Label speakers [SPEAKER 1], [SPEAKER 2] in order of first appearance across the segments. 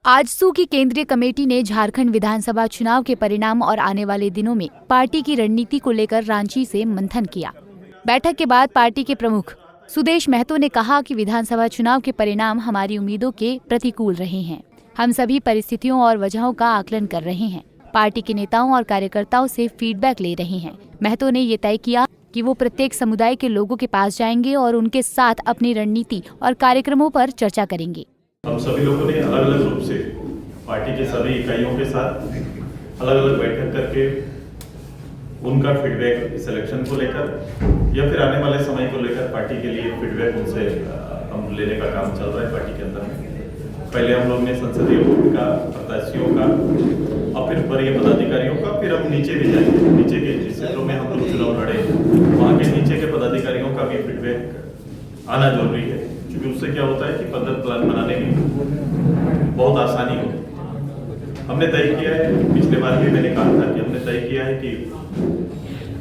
[SPEAKER 1] आजसू की केंद्रीय कमेटी ने झारखंड विधानसभा चुनाव के परिणाम और आने वाले दिनों में पार्टी की रणनीति को लेकर रांची से मंथन किया। बैठक के बाद पार्टी के प्रमुख सुदेश महतो ने कहा कि विधानसभा चुनाव के परिणाम हमारी उम्मीदों के प्रतिकूल रहे हैं। हम सभी परिस्थितियों और वजहों का आकलन कर रहे हैं। पार्टी के नेताओं और कार्यकर्ताओं से फीडबैक ले रहे हैं। महतो ने ये तय किया कि वो प्रत्येक समुदाय के लोगों के पास जाएंगे और उनके साथ अपनी रणनीति और कार्यक्रमों पर चर्चा करेंगे।
[SPEAKER 2] हम सभी लोगों ने अलग अलग रूप से पार्टी के सभी इकाइयों के साथ अलग अलग बैठक करके उनका फीडबैक इस इलेक्शन को लेकर या फिर आने वाले समय को लेकर पार्टी के लिए फीडबैक उनसे हम लेने का काम चल रहा है पार्टी के अंदर में। पहले हम लोग ने संसदीय बोर्ड का, प्रत्याशियों का और फिर वरीय पदाधिकारियों का, फिर हम नीचे भी जाएंगे। नीचे के जिस क्षेत्रों में हम लोग चुनाव लड़े वहाँ के नीचे के पदाधिकारियों का भी फीडबैक आना जरूरी है, क्योंकि उससे क्या होता है कि पद्धत प्लान बनाने में बहुत आसानी होती है। हमने तय किया है, पिछले बार भी मैंने कहा था कि हमने तय किया है कि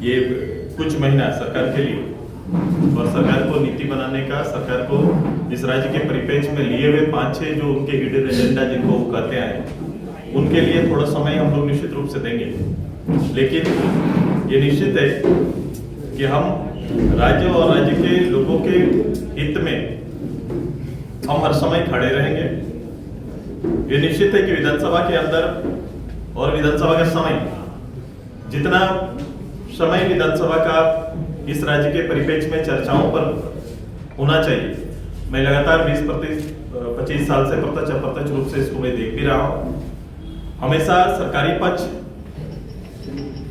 [SPEAKER 2] ये कुछ महीना सरकार के लिए और सरकार को नीति बनाने का, सरकार को इस राज्य के परिप्रेक्ष्य में लिए हुए 5-6 जो उनके हिडन एजेंडा जिनको वो कहते हैं उनके लिए थोड़ा समय हम लोग निश्चित रूप से देंगे। लेकिन ये निश्चित है कि हम राज्य और राज्य के लोगों के हित में हम हर समय खड़े रहेंगे। ये निश्चित है कि विधानसभा के अंदर और विधानसभा का समय, जितना समय विधानसभा का इस राज्य के परिप्रेक्ष्य में चर्चाओं पर होना चाहिए, मैं लगातार 20-25 साल से प्रत्यक्ष अप्रत्यक्ष रूप से इसको मैं देख भी रहा हूँ। हमेशा सरकारी पक्ष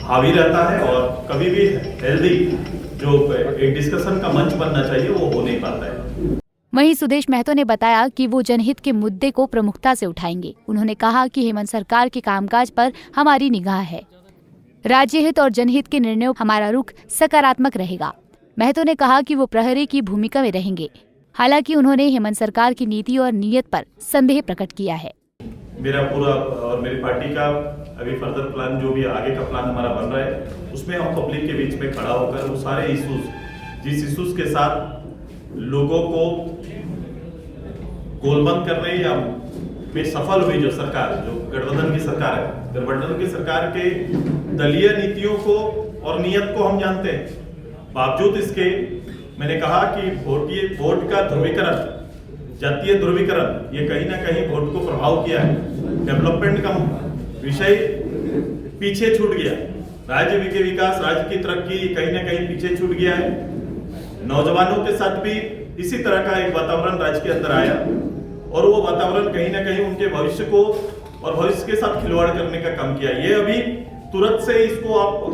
[SPEAKER 2] हावी रहता है और कभी भी हेल्दी जो एक डिस्कशन का मंच बनना चाहिए वो हो नहीं पाता है।
[SPEAKER 1] वहीं सुदेश महतो ने बताया कि वो जनहित के मुद्दे को प्रमुखता से उठाएंगे। उन्होंने कहा कि हेमंत सरकार के कामकाज पर हमारी निगाह है। राज्य हित और जनहित के निर्णयों हमारा रुख सकारात्मक रहेगा। महतो ने कहा कि वो प्रहरी की भूमिका में रहेंगे। हालांकि उन्होंने हेमंत सरकार की नीति और नीयत पर संदेह प्रकट किया है।
[SPEAKER 2] मेरा पूरा और मेरी पार्टी का अभी फर्दर प्लान, जो भी आगे का प्लान हमारा बन रहा है, उसमें हम पब्लिक के बीच में खड़ा होकर वो सारे इश्यूज, जिस इश्यूज के साथ लोगों को गोलबंद करने या में सफल हुई जो सरकार, जो गठबंधन की सरकार है, गठबंधन की सरकार के दलीय नीतियों को और नियत को हम जानते हैं। बावजूद इसके मैंने कहा कि वोट का ध्रुवीकरण, जातीय ध्रुवीकरण, ये कहीं ना कहीं वोट को प्रभाव किया है। डेवलपमेंट का विषय पीछे छूट गया। राज्य के विकास, राज्य की तरक्की कहीं ना कहीं पीछे छूट गया है। नौजवानों के साथ भी इसी तरह का एक वातावरण राज्य के अंदर आया और वो वातावरण कहीं ना कहीं उनके भविष्य को और भविष्य के साथ खिलवाड़ करने का काम किया। ये अभी तुरंत से इसको आप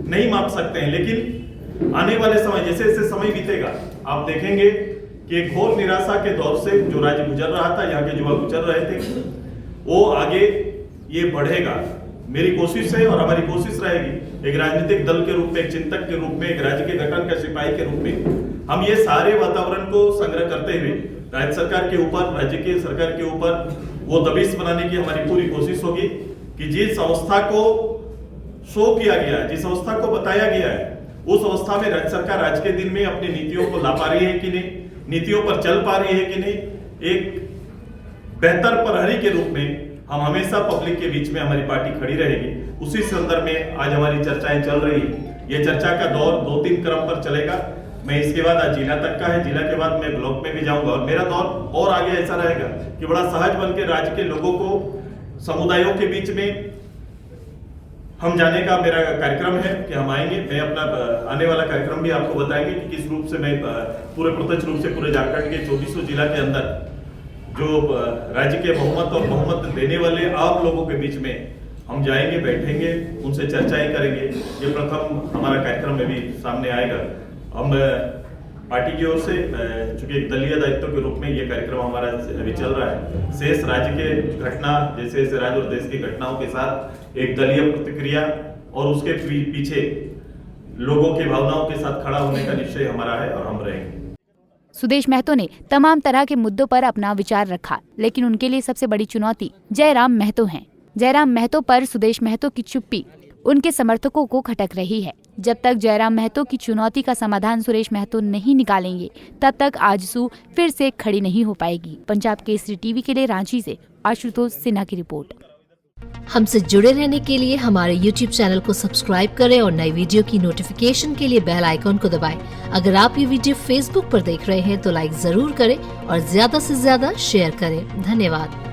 [SPEAKER 2] नहीं माप सकते हैं, लेकिन आने वाले समय, जैसे जैसे समय बीतेगा, आप देखेंगे कि एक घोर निराशा के दौर से जो राज्य गुजर रहा था, यहाँ के युवा गुजर रहे थे, वो आगे ये बढ़ेगा। मेरी कोशिश है और हमारी कोशिश रहेगी, एक राजनीतिक दल के रूप में, एक चिंतक के रूप में, एक राज्य के गठन का सिपाही के रूप में हम ये सारे वातावरण को संग्रह करते हुए राज्य सरकार के ऊपर, राज्य की सरकार के ऊपर वो दबिश बनाने की हमारी पूरी कोशिश होगी कि जिस अवस्था को शो किया गया है, जिस अवस्था को बताया गया है, उस अवस्था में राज्य सरकार आज के दिन में अपनी नीतियों को ला पा रही है कि नहीं, नीतियों पर चल पा रही है कि नहीं। एक बेहतर प्रहरी के रूप में हम हमेशा पब्लिक के बीच में हमारी पार्टी खड़ी रहेगी। उसी संदर्भ में आज हमारी चर्चाएं चल रही है। ये चर्चा का दौर 2-3 क्रम पर चलेगा। मैं इसके बाद आज जिला तक का है, जिला के बाद मैं ब्लॉक में भी जाऊंगा और मेरा दौर और आगे ऐसा रहेगा कि बड़ा सहज बन के राज्य के लोगों को, समुदायों के बीच में हम जाने का मेरा कार्यक्रम है कि हम आएंगे। मैं अपना आने वाला कार्यक्रम भी आपको बताएंगे कि किस रूप से मैं पूरे प्रत्यक्ष रूप से पूरे झारखंड के 2400 जिला के अंदर जो राज्य के बहुमत और बहुमत देने वाले आप लोगों के बीच में हम जाएंगे, बैठेंगे, उनसे चर्चाएं करेंगे। ये प्रथम हमारा कार्यक्रम में भी सामने आएगा। हम पार्टी की ओर से, चूंकि एक दलीय दायित्व के रूप में ये कार्यक्रम हमारा अभी चल रहा है, शेष राज्य के घटना, जैसे जैसे राज्य और देश की घटनाओं के साथ एक दलीय प्रतिक्रिया और उसके पीछे लोगों की भावनाओं के साथ खड़ा होने का निश्चय हमारा है और हम रहेंगे।
[SPEAKER 1] सुदेश महतो ने तमाम तरह के मुद्दों पर अपना विचार रखा, लेकिन उनके लिए सबसे बड़ी चुनौती जयराम महतो हैं। जयराम महतो पर सुदेश महतो की चुप्पी उनके समर्थकों को खटक रही है। जब तक जयराम महतो की चुनौती का समाधान सुरेश महतो नहीं निकालेंगे, तब तक आजसू फिर से खड़ी नहीं हो पाएगी। पंजाब केसरी टीवी के लिए रांची से आशुतोष सिन्हा की रिपोर्ट।
[SPEAKER 3] हमसे जुड़े रहने के लिए हमारे YouTube चैनल को सब्सक्राइब करें और नई वीडियो की नोटिफिकेशन के लिए बेल आइकॉन को दबाएं। अगर आप ये वीडियो Facebook पर देख रहे हैं तो लाइक जरूर करें और ज्यादा से ज्यादा शेयर करें। धन्यवाद।